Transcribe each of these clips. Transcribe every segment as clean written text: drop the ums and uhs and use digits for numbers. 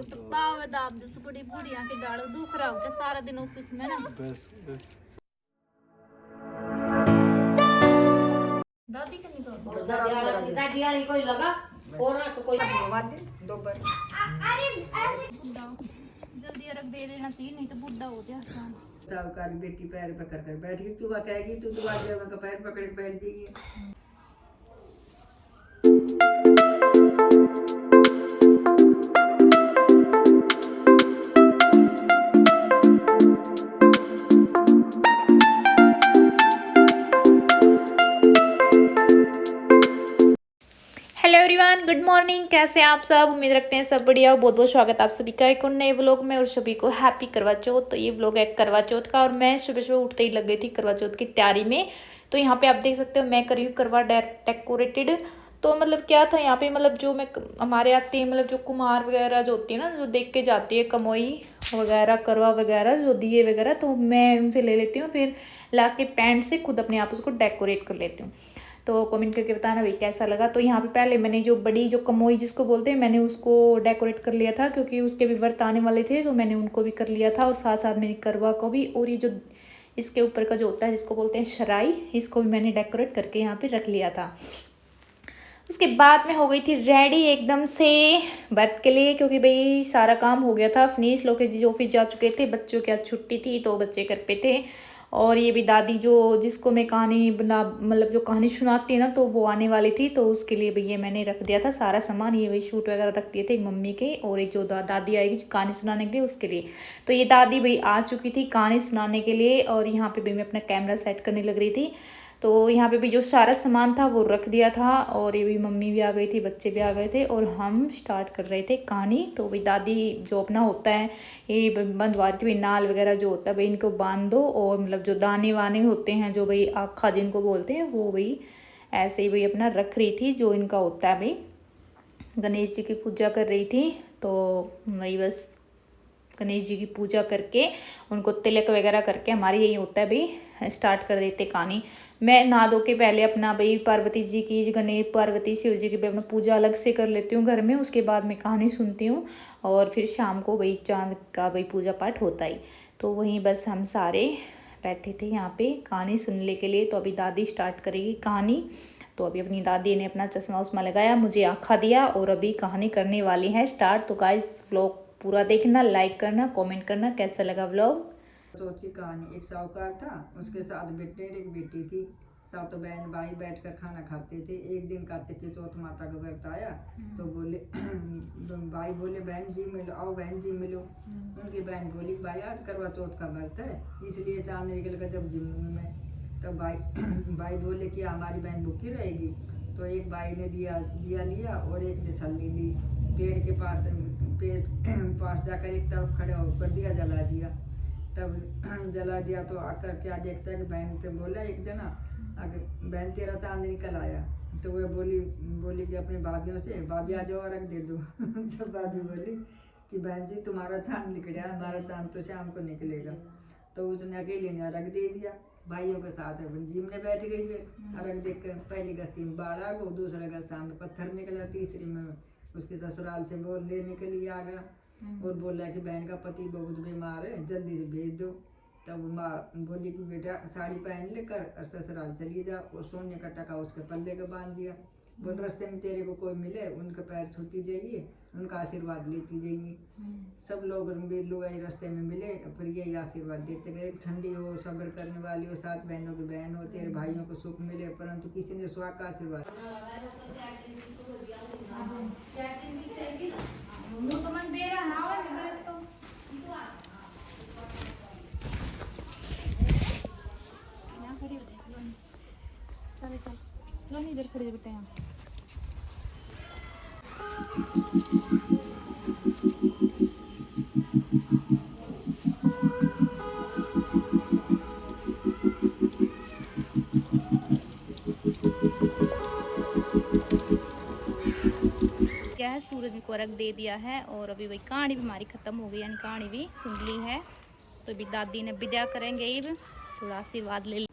पाव दाब दो बड़ी बूढ़ी आंखें डालो दुख रहा होता सारा दिन ऑफिस में ना। बस दादी का निकल दादी वाली कोई लगा और ना कोई मार दे दो बार। जल्दी रख दे देना चाहिए नहीं तो बुढ़ा हो जाए। साहूकार बेटी पैर पकड़ कर बैठ गई, तू कहेगी तू तो आज का पैर पकड़ के बैठ जाइए। Hello everyone, good morning. कैसे हैं आप सब? उम्मीद रखते हैं सब बढ़िया हो। बहुत बहुत स्वागत आप सभी का एक और नए व्लॉग में और सभी को हैप्पी करवा चौथ। तो ये व्लॉग है करवा चौथ का और मैं सुबह सुबह उठते ही लग गई थी करवा चौथ की तैयारी में। तो यहाँ पे आप देख सकते हो मैं कर रही हूँ करवा डेकोरेटेड। तो मतलब क्या था यहाँ पे, मतलब जो मैं हमारे आते हैं, मतलब जो कुम्हार वगैरह जो होती है ना, जो देख के जाती है कमोई वगैरह करवा वगैरह जो दिए वगैरह, तो मैं उनसे ले लेती हूँ, फिर ला के पेंट से खुद अपने आप उसको डेकोरेट कर लेती हूँ। तो कमेंट करके बताना भाई कैसा लगा। तो यहाँ पे पहले मैंने जो बड़ी जो कमोई जिसको बोलते हैं, मैंने उसको डेकोरेट कर लिया था क्योंकि उसके भी व्रत आने वाले थे, तो मैंने उनको भी कर लिया था और साथ साथ मैंने करवा को भी, और ये जो इसके ऊपर का जो होता है जिसको बोलते हैं शराई, इसको भी मैंने डेकोरेट करके यहाँ पे रख लिया था। उसके बाद में हो गई थी रेडी एकदम से व्रत के लिए, क्योंकि भाई सारा काम हो गया था फिनिश। लोग जी ऑफिस जा चुके थे, बच्चों की आज छुट्टी थी तो बच्चे घर पे थे। और ये भी दादी जो जिसको मैं कहानी बना मतलब जो कहानी सुनाती है ना, तो वो आने वाली थी, तो उसके लिए भैया मैंने रख दिया था सारा सामान। ये वही शूट वगैरह रख दिए थे एक मम्मी के, और एक जो दादी आएगी कहानी सुनाने के लिए उसके लिए। तो ये दादी भाई आ चुकी थी कहानी सुनाने के लिए, और यहाँ पे भी मैं अपना कैमरा सेट करने लग रही थी। तो यहाँ पे भी जो सारा सामान था वो रख दिया था, और ये भी मम्मी भी आ गई थी, बच्चे भी आ गए थे, और हम स्टार्ट कर रहे थे कहानी। तो भाई दादी जो अपना होता है ये बंधवा रही थी, भाई नाल वगैरह जो होता है भाई इनको बांध दो, और मतलब जो दाने वाने होते हैं जो भाई आखा जिनको बोलते हैं, वो भाई ऐसे ही भाई अपना रख रही थी जो इनका होता है। भाई गणेश जी की पूजा कर रही थी, तो वही बस गणेश जी की पूजा करके उनको तिलक वगैरह करके हमारे यही होता है भाई स्टार्ट कर देते कहानी। मैं नहा धो के पहले अपना भाई पार्वती जी की, गणेश पार्वती शिव जी की भी अपना पूजा अलग से कर लेती हूँ घर में, उसके बाद मैं कहानी सुनती हूँ, और फिर शाम को भाई चांद का भाई पूजा पाठ होता ही। तो वहीं बस हम सारे बैठे थे यहाँ पे कहानी सुनने के लिए। तो अभी दादी स्टार्ट करेगी कहानी। तो अभी अपनी दादी ने अपना चश्मा उस्मा लगाया, मुझे आँखा दिया, और अभी कहानी करने वाली है स्टार्ट। तो गाइस व्लॉग पूरा देखना, लाइक करना, कमेंट करना कैसा लगा व्लॉग। चौथ की कहानी। एक साहूकार था, उसके साथ बेटे और एक बेटी थी। सात बहन भाई बैठकर खाना खाते थे। एक दिन कार्तिक की चौथ माता का व्रत आया, तो बोले भाई बोले बहन जी मिलो, आओ बहन जी मिलो। उनकी बहन बोली भाई आज करवा चौथ का व्रत है, इसलिए चांद निकल कर जब जिम्मू में, तब भाई बोले कि हमारी बहन भूखी रहेगी। तो एक भाई ने दिया लिया और एक ने छलनी ली। पेड़ के पास जाकर एक तरफ खड़े होकर दिया जला दिया। तब जला दिया तो आकर क्या देखता है कि बहन से बोला एक जना, अगर बहन तेरा चांद निकल आया। तो वह बोली कि अपनी भाभीियों से भाभी आ जाओ रख दे दो। तो भाभी बोली कि बहन जी तुम्हारा चांद निकला, हमारा चांद तो शाम को निकलेगा। तो उसने अकेले ने रख दे दिया, भाइयों के साथ जिम में बैठ गई। फिर रख देख कर पहली गस्ती में बाढ़ आ गई, दूसरा गस्ता में पत्थर निकला, तीसरी में उसके ससुराल से बोल लेने के लिए आ गया और बोला कि बहन का पति बहुत बीमार है, जल्दी से भेज दो। तब माँ बोली कि बेटा साड़ी पहन लेकर और ससुराल चली जा, और सोने का टका उसके पल्ले का बांध दिया। बोल रास्ते में तेरे को कोई मिले उनके पैर छूती जाइए, उनका आशीर्वाद लेती जाइए। सब लोग रास्ते में मिले, फिर यही आशीर्वाद देते गए, ठंडी हो, सब्र करने वाली हो, सात बहनों की बहन हो, तेरे भाइयों को सुख मिले। परंतु किसी ने स्वाग का आशीर्वाद इधर खड़े बेटे यहाँ। क्या है, सूरज भी को रख दे दिया है, और अभी भाई कहानी भी हमारी खत्म हो गई, यानी कहानी भी सुन ली है। तो अभी दादी ने विदा करेंगे, अब थोड़ा आशीर्वाद ले।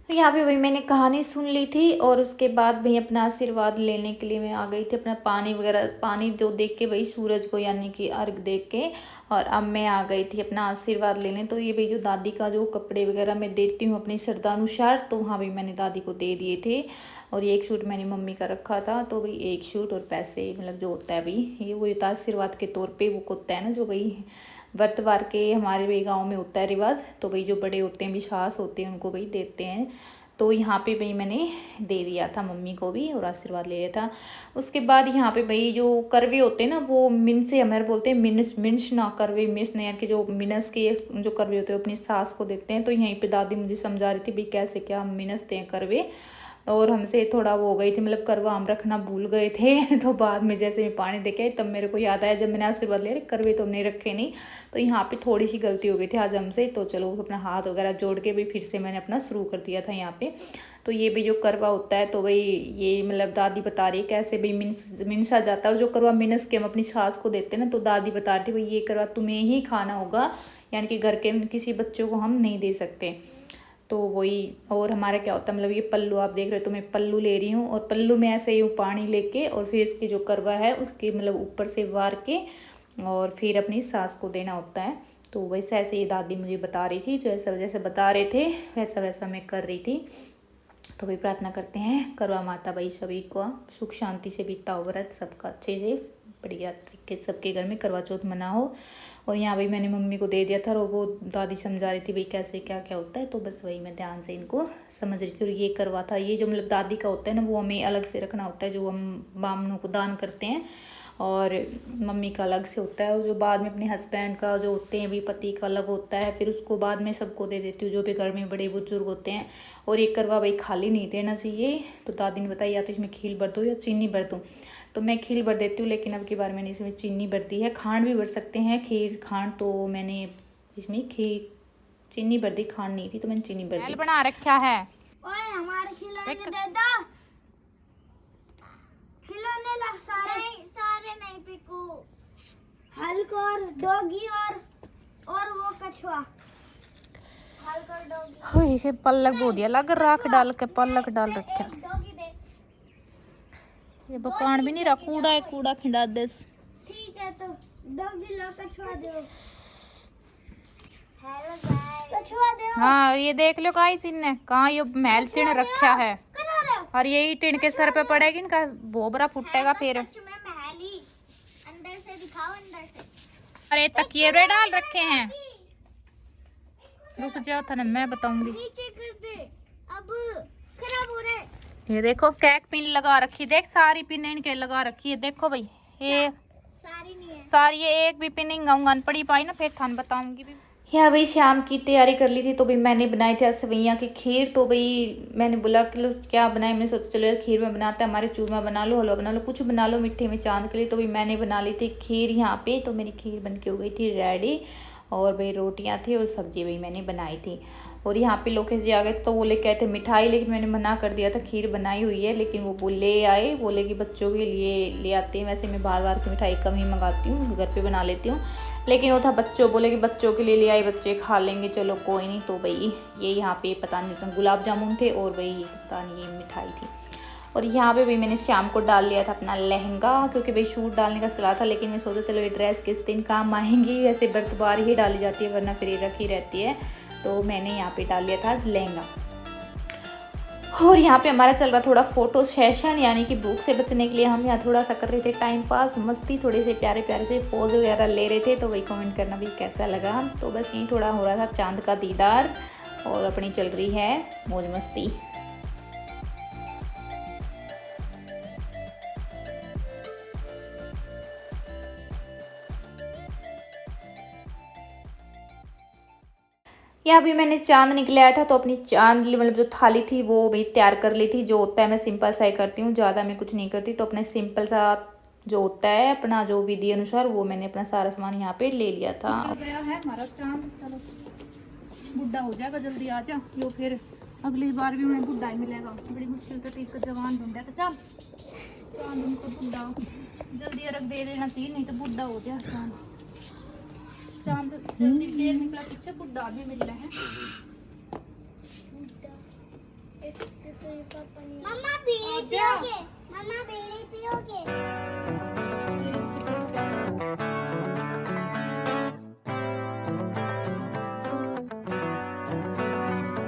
तो यहाँ पे भाई मैंने कहानी सुन ली थी और उसके बाद भाई अपना आशीर्वाद लेने के लिए मैं आ गई थी, अपना पानी वगैरह पानी जो देख के भाई सूरज को यानी कि अर्घ देख के, और अब मैं आ गई थी अपना आशीर्वाद लेने। तो ये भाई जो दादी का जो कपड़े वगैरह मैं देती हूँ अपनी श्रद्धानुसार, तो वहाँ भी मैंने दादी को दे दिए थे। और ये एक सूट मैंने मम्मी का रखा था, तो भाई एक सूट और पैसे मतलब जो होता है भाई ये वो होता है आशीर्वाद के तौर पर, वो होता है ना जो भाई व्रत वार के हमारे भाई गांव में होता है रिवाज। तो भाई जो बड़े होते हैं विश्वास होते हैं उनको भाई देते हैं। तो यहाँ पे भाई मैंने दे दिया था मम्मी को भी और आशीर्वाद ले लिया था। उसके बाद यहाँ पे भाई जो करवे होते हैं ना वो मिन से हमारे बोलते हैं मिनस मिनस ना करवे मिस नहीं कि जो मिनस के जो करवे होते हैं अपनी सास को देते हैं। तो यहीं पे दादी मुझे समझा रही थी भाई कैसे क्या हम मिनसते हैं करवे, और हमसे थोड़ा वो हो गई थी मतलब करवा हम रखना भूल गए थे। तो बाद में जैसे मैं पानी देखे तब मेरे को याद आया जब मैंने आशीर्वाद लिया करवे तो हमने रखे नहीं। तो यहाँ पे थोड़ी सी गलती हो गई थी आज हमसे, तो चलो अपना हाथ वगैरह जोड़ के भी फिर से मैंने अपना शुरू कर दिया था यहाँ पे। तो ये भी जो करवा होता है तो भाई ये मतलब दादी बता रही है कैसे भाई मिनसा जाता है, और जो करवा मिनस के हम अपनी सास को देते हैं ना, तो दादी बता रही थी भाई ये करवा तुम्हें ही खाना होगा, यानी कि घर के किसी बच्चों को हम नहीं दे सकते। तो वही, और हमारा क्या होता है मतलब ये पल्लू आप देख रहे हो तो मैं पल्लू ले रही हूँ, और पल्लू में ऐसे ही पानी लेके और फिर इसकी जो करवा है उसके मतलब ऊपर से वार के और फिर अपनी सास को देना होता है। तो वैसे ऐसे ये दादी मुझे बता रही थी, जैसा जैसे बता रहे थे वैसा वैसा मैं कर रही थी। तो भाई प्रार्थना करते हैं करवा माता भाई सभी को सुख शांति से बीता हो व्रत, सबका अच्छे से बढ़िया तरीके से सबके घर में करवा चौथ मना हो। और यहाँ भाई मैंने मम्मी को दे दिया था और वो दादी समझा रही थी भाई कैसे क्या क्या होता है, तो बस वही मैं ध्यान से इनको समझ रही थी। और ये करवा था ये जो मतलब दादी का होता है ना वो हमें अलग से रखना होता है, जो हम बामनों को दान करते हैं, और मम्मी का अलग से होता है, और जो बाद में अपने हस्बैंड का जो होते हैं भी पति का अलग होता है, फिर उसको बाद में सबको दे देती हूँ जो भी घर में बड़े बुजुर्ग होते हैं। और ये करवा भाई खाली नहीं देना चाहिए। तो दादी ने बताया या तो इसमें खील भर दो या चीनी भर दो, तो मैं खील भर देती हूँ, लेकिन अब की बार मैंने इसमें चीनी भर दी है। खांड भी भर सकते हैं खीर खांड, तो मैंने इसमें खीर चीनी भर दी, खांड नहीं थी तो मैंने चीनी भर दी। बना रखा है ओए हमारे खिलौने दे दो, खिलौने ला सारे नहीं, सारे नहीं पिकू, हल्क और डॉगी और वो कछुआ, हल्क और डॉगी हो पल्लक बो दिया लग राख डाल के पल्लक डाल रखे। डॉगी दे। ये बकान भी नहीं रहा, कूड़ा है कूड़ा खिंडा दे। ठीक है तो डॉगी लो, कछुआ दो। हेलो गाइस, कछुआ दो। हाँ ये देख लो काई चिन्ह कहाँ ये महल चिन्ह रखा है, और यही टिन के सर पे पड़ेगी इनका बोबरा फुटेगा फिर। सच में महल ही, अंदर से दिखाओ, अंदर से। अरे तकिए रे डाल रखे हैं, रुक जाओ था ना मैं बताऊंगी। नीचे कर दे, अब खराब हो रहे। ये देखो कैक पिन लगा रखी, देख सारी पिन इनके लगा रखी है, देखो भाई ये सारी नहीं है। सारी, ये एक भी पिन अनपढ़ी पाई ना फिर थान बताऊंगी भी। यहाँ भाई शाम की तैयारी कर ली थी, तो भाई मैंने बनाई थी सेवैयाँ की खीर। तो भाई मैंने बोला कि लो क्या बनाए, मैंने सोचा चलो यार खीर में बनाते हैं, हमारे चूरमा बना लो हलवा बना लो कुछ बना लो मीठे में चांद के लिए। तो भाई मैंने बना ली थी खीर यहाँ पे, तो मेरी खीर बन के हो गई थी रेडी, और भाई रोटियाँ थी और सब्जी भाई मैंने बनाई थी। और यहाँ पे लोकेश जी आ गए तो वो लेके आए थे मिठाई, लेकिन मैंने मना कर दिया था, खीर बनाई हुई है, लेकिन वो ले आए, बोले कि बच्चों के लिए ले आते हैं। वैसे मैं बार बार की मिठाई कम ही मंगाती हूँ, घर पे बना लेती हूँ, लेकिन वो था बच्चों, बोले कि बच्चों के लिए ले आए, बच्चे खा लेंगे, चलो कोई नहीं। तो भाई ये यहाँ पे पता नहीं गुलाब जामुन थे और भाई पता नहीं ये मिठाई थी। और यहाँ पे भी मैंने शाम को डाल लिया था अपना लहंगा, क्योंकि भाई शूट डालने का सलाह था, लेकिन मैं सोचा चलो ये ड्रेस किस दिन काम आएंगी, वैसे बर्त बार ही डाली जाती है वरना फिर रखी रहती है। तो मैंने यहाँ पे डाल लिया था आज लहंगा। और यहाँ पे हमारा चल रहा थोड़ा फोटो सेशन, यानी कि भूख से बचने के लिए हम यहाँ थोड़ा सा कर रहे थे टाइम पास, मस्ती, थोड़े से प्यारे प्यारे से पोज वगैरह ले रहे थे। तो वही कमेंट करना भी कैसा लगा। तो बस यही थोड़ा हो रहा था चांद का दीदार, और अपनी चल रही है मौज मस्ती। यहाँ भी मैंने चांद निकलाया था, तो अपनी चांद मतलब जो थाली थी वो भी तैयार कर ली थी। जो होता है मैं सिंपल सा ही करती हूँ, ज़्यादा मैं कुछ नहीं करती। तो अपने सिंपल सा जो होता है अपना जो विधि अनुसार वो मैंने अपना सारा सामान यहाँ पे ले लिया था। गया है हमारा चांद, चलो बुढ़ा हो जाएगा जल्दी आ जा, यो फिर अगली बार भी हमें बुढ़ा ही मिलेगा, बड़ी मुश्किल से एक जवान ढूंढा। तो चल चांद उनको बुढ़ा जल्दी अर्घ दे देना चाहिए, नहीं तो बुढ़ा हो जाए चांद। चांद जल्दी देर निकला, पीछे बुढ़ा भी मिल रहा है। मम्मा बीड़ी पियोगे? मम्मा बीड़ी पियोगे?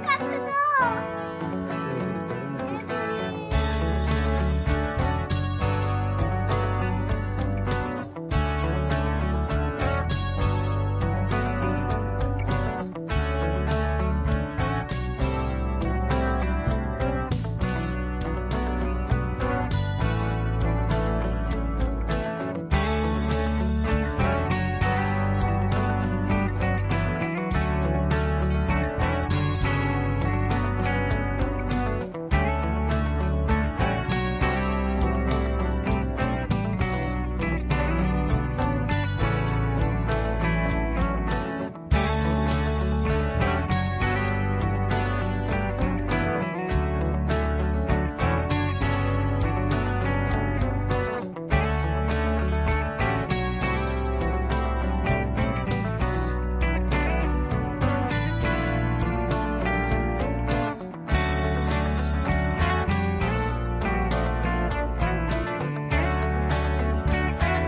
रख दो।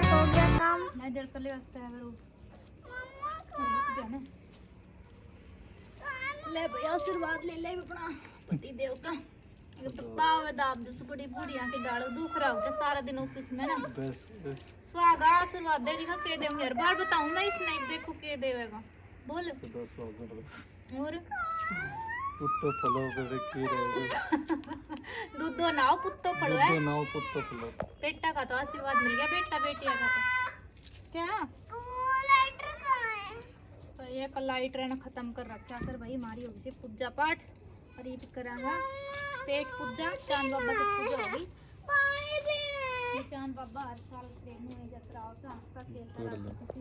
हो गया काम। मैं इधर कर ले रखता है वो जाना। ले भैया आशीर्वाद ले ले अपना पति देव का। पाव दाब दूस बड़ी बूढ़िया के डाल दुख रहा होता सारा दिन ऑफिस में ना। स्वागा आशीर्वाद दे दिखा के देंगे हर बार बताऊं ना इस नहीं देखो के देवेगा बोल। और पुत्तो फलो पे की रहेगी दूधो नाव पुत्तो फलो है। पुत्तो नाव पुत्तो फलो। बेटा का तो आशीर्वाद मिल गया बेटा बेटिया का तो क्या लाइटर कहाँ है? तो ये कल लाइट रहना खत्म कर रखा कर भाई हमारी होगी सिर्फ पूजा पाठ और ये करांगा पेट पूजा चांद बाबा की पूजा होगी। पानी पीना है। ये चांद बाबा हर साल प्रेम में जत्रा होता है